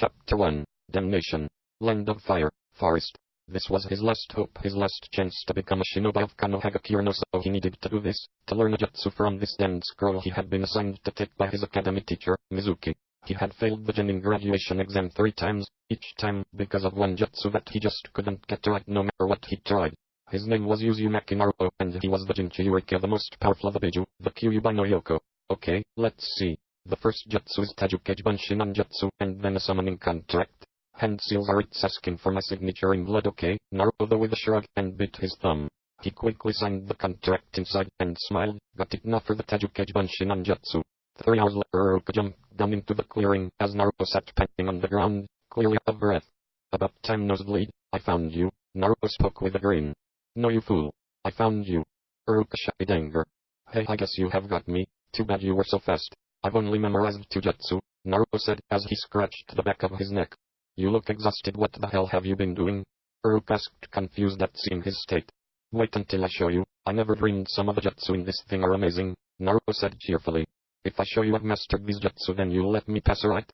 Chapter 1. Damnation. Land of Fire, Forest. This was his last hope, his last chance to become a shinobi of Konohagakure no, so he needed to do this, to learn a jutsu from this damned scroll he had been assigned to take by his academy teacher, Mizuki. He had failed the genin graduation exam 3 times, each time because of one jutsu that he just couldn't get right no matter what he tried. His name was Uzumaki Naruto, and he was the Jinchuriki, the most powerful of the Biju, the Kyuubi no Yoko. Okay, let's see. The first jutsu is Tajukage Bunshinan Jutsu, and then a summoning contract. Hand seals are its asking for my signature in blood, okay? Naruto though with a shrug, and bit his thumb. He quickly signed the contract inside, and smiled. Got it now for the Tajukage Bunshinan Jutsu. 3 hours later Uruka jumped down into the clearing, as Naruto sat panting on the ground, clearly out of breath. About time, nosebleed, I found you. Naruto spoke with a grin. No you fool. I found you. Uruka shouted anger. Hey, I guess you have got me. Too bad you were so fast. I've only memorized 2 jutsu, Naruto said as he scratched the back of his neck. You look exhausted, what the hell have you been doing? Uruka asked, confused at seeing his state. Wait until I show you. I never dreamed some of the jutsu in this thing are amazing, Naruto said cheerfully. If I show you I've mastered these jutsu, then you'll let me pass, right?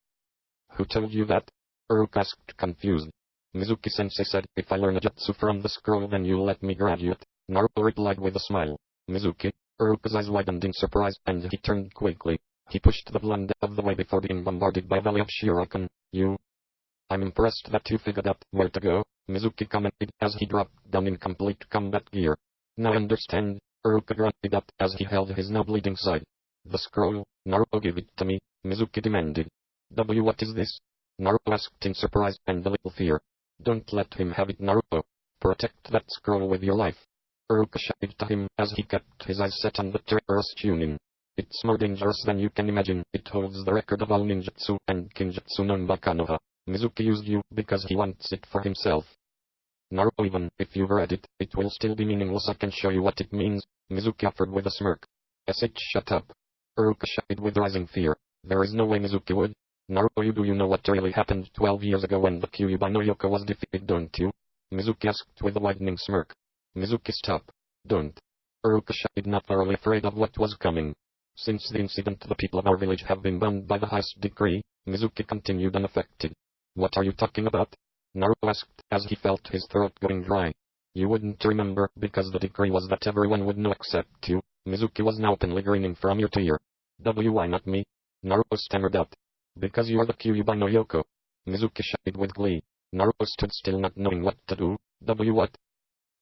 Who told you that? Uruka asked, confused. Mizuki-sensei said, if I learn a jutsu from the scroll then you'll let me graduate, Naruto replied with a smile. Mizuki? Uruka's eyes widened in surprise, and he turned quickly. He pushed the blonde out of the way before being bombarded by a volley of shuriken. I'm impressed that you figured out where to go, Mizuki commented as he dropped down in complete combat gear. Now I understand, Uruka grunted out as he held his now bleeding side. The scroll, Naruto, give it to me, Mizuki demanded. What is this? Naruto asked in surprise and a little fear. Don't let him have it, Naruto. Protect that scroll with your life. Uruka shouted to him as he kept his eyes set on the traitorous tuning. It's more dangerous than you can imagine. It holds the record of all ninjutsu and kinjutsu known by Konoha. Mizuki used you because he wants it for himself. Naruto, even if you've read it, it will still be meaningless. I can show you what it means, Mizuki offered with a smirk. Shut up. Uruka shouted with rising fear. There is no way Mizuki would. Naruto, do you know what really happened 12 years ago when the Kyuubi no Yoko was defeated, don't you? Mizuki asked with a widening smirk. Mizuki, stop. Don't. Uruka shouted, not thoroughly afraid of what was coming. Since the incident, the people of our village have been bound by the highest decree, Mizuki continued unaffected. What are you talking about? Naruto asked as he felt his throat going dry. You wouldn't remember because the decree was that everyone would know except you. Mizuki was now openly grinning from ear to ear. Why not me? Naruto stammered out. Because you're the Kyuubi no Yoko. Mizuki shouted with glee. Naruto stood still, not knowing what to do. What?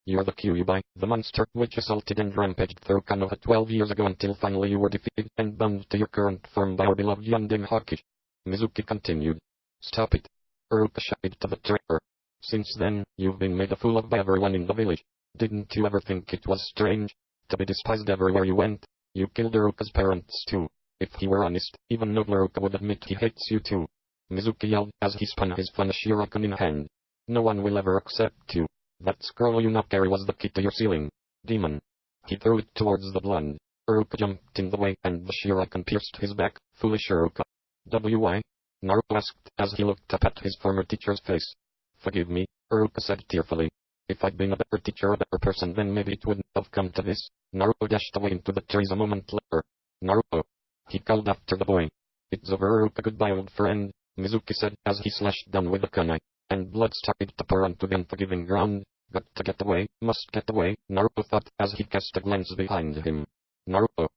You're the Kyuubi, the monster which assaulted and rampaged through Konoha 12 years ago until finally you were defeated and bound to your current form by our beloved Yandeng Hawkish. Mizuki continued. Stop it. Uruka shouted to the traitor. Since then, you've been made a fool of by everyone in the village. Didn't you ever think it was strange? To be despised everywhere you went. You killed Uruka's parents too. If he were honest, even noble Uruka would admit he hates you too. Mizuki yelled as he spun his fun shuriken in hand. No one will ever accept you. That scroll you now carry was the key to your ceiling. Demon. He threw it towards the blonde. Uruka jumped in the way and the shuriken pierced his back. Foolish Uruka. Why? Naruto asked as he looked up at his former teacher's face. Forgive me, Uruka said tearfully. If I'd been a better teacher, a better person, then maybe it wouldn't have come to this. Naruto dashed away into the trees a moment later. Naruto. He called after the boy. It's over, Uruka, goodbye old friend, Mizuki said as he slashed down with a kunai, and blood started to pour onto the unforgiving ground. Got to get away, must get away, Naruto thought as he cast a glance behind him. Naruto.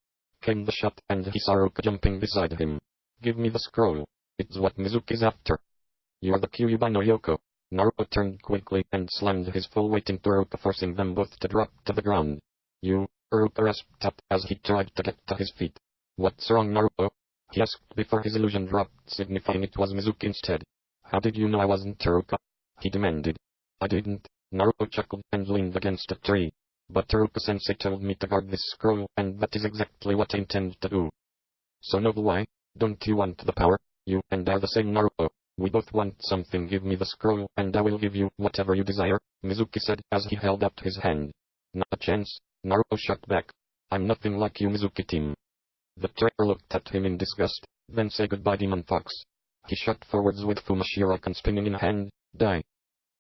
Came the shot and he saw Uruka jumping beside him. Give me the scroll. It's what Mizuki's after. You're the Kyuubi no Yoko. Naruto turned quickly and slammed his full weight into Uruka, forcing them both to drop to the ground. You, Uruka rasped up as he tried to get to his feet. What's wrong, Naruto? He asked before his illusion dropped, signifying it was Mizuki instead. How did you know I wasn't Uruka? He demanded. I didn't. Naruto chuckled and leaned against a tree. But Uruka-sensei told me to guard this scroll, and that is exactly what I intend to do. So noble, why? Don't you want the power? You and I are the same, Naruto. We both want something. Give me the scroll, and I will give you whatever you desire, Mizuki said as he held out his hand. Not a chance, Naruto shot back. I'm nothing like you, Mizuki-team. The traitor looked at him in disgust, then say goodbye, Demon Fox. He shot forwards with Fuma Shuriken spinning in hand. Die.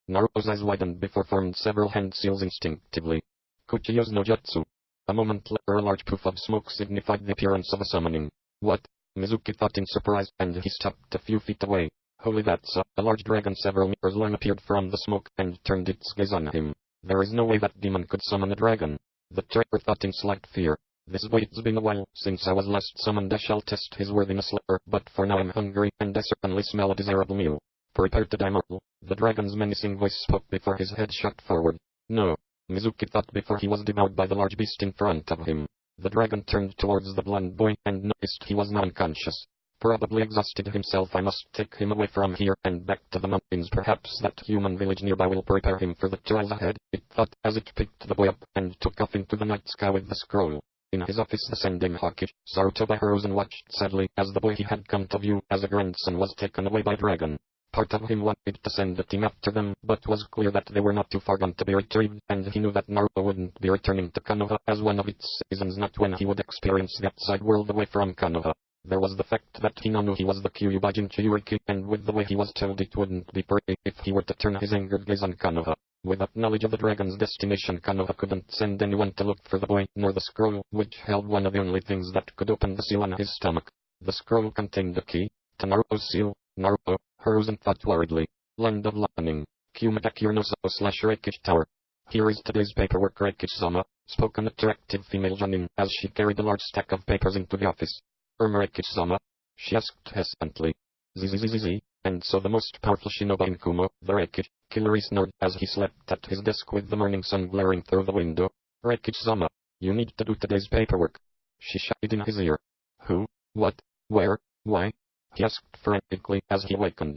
Naruto's eyes widened before formed several hand seals instinctively. Kuchiyo's no jutsu. A moment later a large puff of smoke signified the appearance of a summoning. What? Mizuki thought in surprise, and he stopped a few feet away. Holy that's a large dragon several meters long appeared from the smoke and turned its gaze on him. There is no way that demon could summon a dragon. The traitor thought in slight fear. This boy, it's been a while since I was last summoned. I shall test his worthiness later, but for now I'm hungry and I certainly smell a desirable meal. Prepare to die, mortal. The dragon's menacing voice spoke before his head shot forward. No. Mizuki thought before he was devoured by the large beast in front of him. The dragon turned towards the blonde boy and noticed he was now unconscious. Probably exhausted himself. I must take him away from here and back to the mountains. Perhaps that human village nearby will prepare him for the trials ahead, it thought as it picked the boy up and took off into the night sky with the scroll. In his office the sending Hawkeye, Sarutobi rose and watched sadly as the boy he had come to view as a grandson was taken away by dragon. Part of him wanted to send a team after them, but was clear that they were not too far gone to be retrieved, and he knew that Naruto wouldn't be returning to Konoha as one of its citizens, not when he would experience the outside world away from Konoha. There was the fact that he now knew he was the Kyūbijin Chiuriki, and with the way he was told it wouldn't be pretty if he were to turn his angered gaze on Konoha. Without knowledge of the dragon's destination, Konoha couldn't send anyone to look for the boy, nor the scroll, which held one of the only things that could open the seal on his stomach. The scroll contained the key to Naruto's seal. Naruto rose and thought worriedly. Land of Lightning. Kyūmagakure-no-Sao/Reikage Tower. Here is today's paperwork. Reikage-sama, spoke an attractive female Jonin, as she carried a large stack of papers into the office. Reikage-sama? She asked hesitantly. Zzz, and so the most powerful shinobi in Kumo, the Reikage killer, snored as he slept at his desk with the morning sun glaring through the window. Reikage-sama, you need to do today's paperwork. She shouted in his ear. Who? What? Where? Why? He asked frantically as he awakened.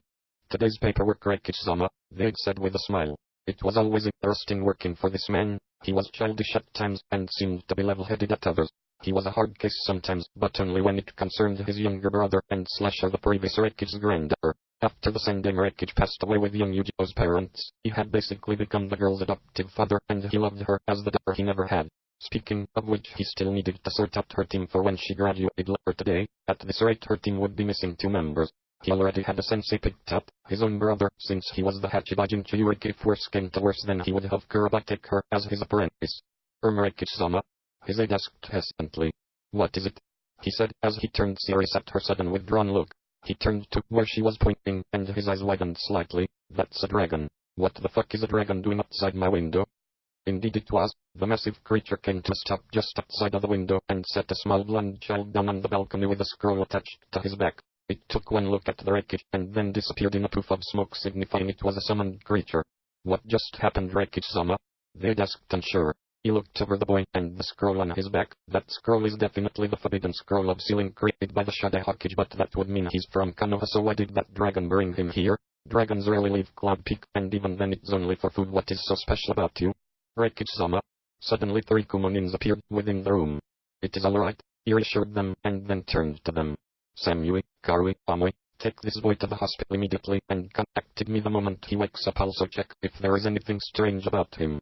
Today's paperwork, Reikage-sama, they said with a smile. It was always interesting working for this man. He was childish at times and seemed to be level-headed at others. He was a hard case sometimes, but only when it concerned his younger brother and Slasher, the previous Reikage's granddaughter. After the sending Reikage passed away with young Yujio's parents, he had basically become the girl's adoptive father, and he loved her as the daughter he never had. Speaking of which, he still needed to sort out her team for when she graduated later today. At this rate, her team would be missing 2 members. He already had a sensei picked up, his own brother, since he was the Hachibajin Chiuriki. If worse came to worse, then he would have Kuroba take her as his apprentice. Reikage-sama? His aide asked hesitantly. What is it? He said, as he turned serious at her sudden withdrawn look. He turned to where she was pointing, and his eyes widened slightly. That's a dragon. What the fuck is a dragon doing outside my window? Indeed it was. The massive creature came to a stop just outside of the window and set a small blonde child down on the balcony with a scroll attached to his back. It took one look at the Reikage and then disappeared in a puff of smoke, signifying it was a summoned creature. What just happened, Reikage-sama? They'd asked, unsure. He looked over the boy and the scroll on his back. That scroll is definitely the forbidden scroll of sealing created by the Shadai Hokage, but that would mean he's from Konoha, so why did that dragon bring him here? Dragons rarely leave Cloud Peak, and even then it's only for food. What is so special about you? Reikage-sama? Suddenly 3 Kumonins appeared within the room. It is alright, he reassured them, and then turned to them. Samui, Karui, Amoi, take this boy to the hospital immediately, and contact me the moment he wakes up. Also check if there is anything strange about him.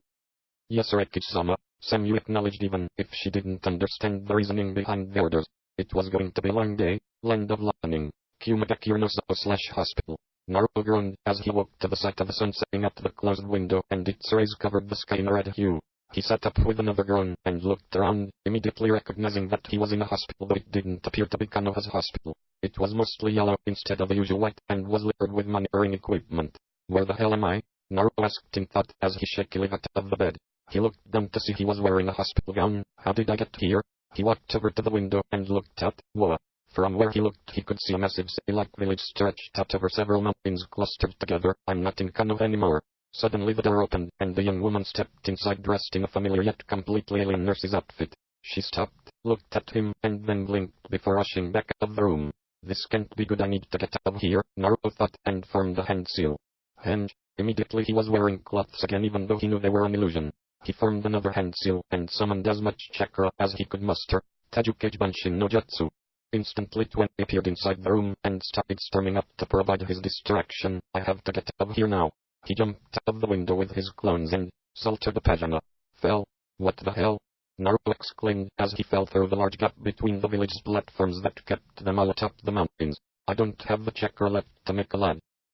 Yes, Reikage-sama, Samui acknowledged, even if she didn't understand the reasoning behind the orders. It was going to be a long day. Land of Lightning. Kyūmagakure-no-Sao/hospital. Naruto groaned as he woke to the sight of the sun setting at the closed window, and its rays covered the sky in a red hue. He sat up with another groan, and looked around, immediately recognizing that he was in a hospital, though it didn't appear to be Konoha's hospital. It was mostly yellow instead of the usual white, and was littered with monitoring equipment. Where the hell am I? Naruto asked in thought as he shakily got out of the bed. He looked down to see he was wearing a hospital gown. How did I get here? He walked over to the window and looked out. Whoa. From where he looked, he could see a massive city-like village stretched out over several mountains clustered together. I'm not in Konoha anymore. Suddenly the door opened, and the young woman stepped inside dressed in a familiar yet completely alien nurse's outfit. She stopped, looked at him, and then blinked before rushing back out of the room. This can't be good. I need to get out of here, Naruto thought, and formed a hand seal. And immediately he was wearing cloths again, even though he knew they were an illusion. He formed another hand seal and summoned as much chakra as he could muster. Tajukage Banshin no Jutsu. Instantly 20 appeared inside the room and started storming up to provide his distraction. I have to get out of here now. He jumped out of the window with his clones and salted the pajama. Fell. What the hell? Naruto exclaimed as he fell through the large gap between the village's platforms that kept them all atop the mountains. I don't have the chakra left to make a lad.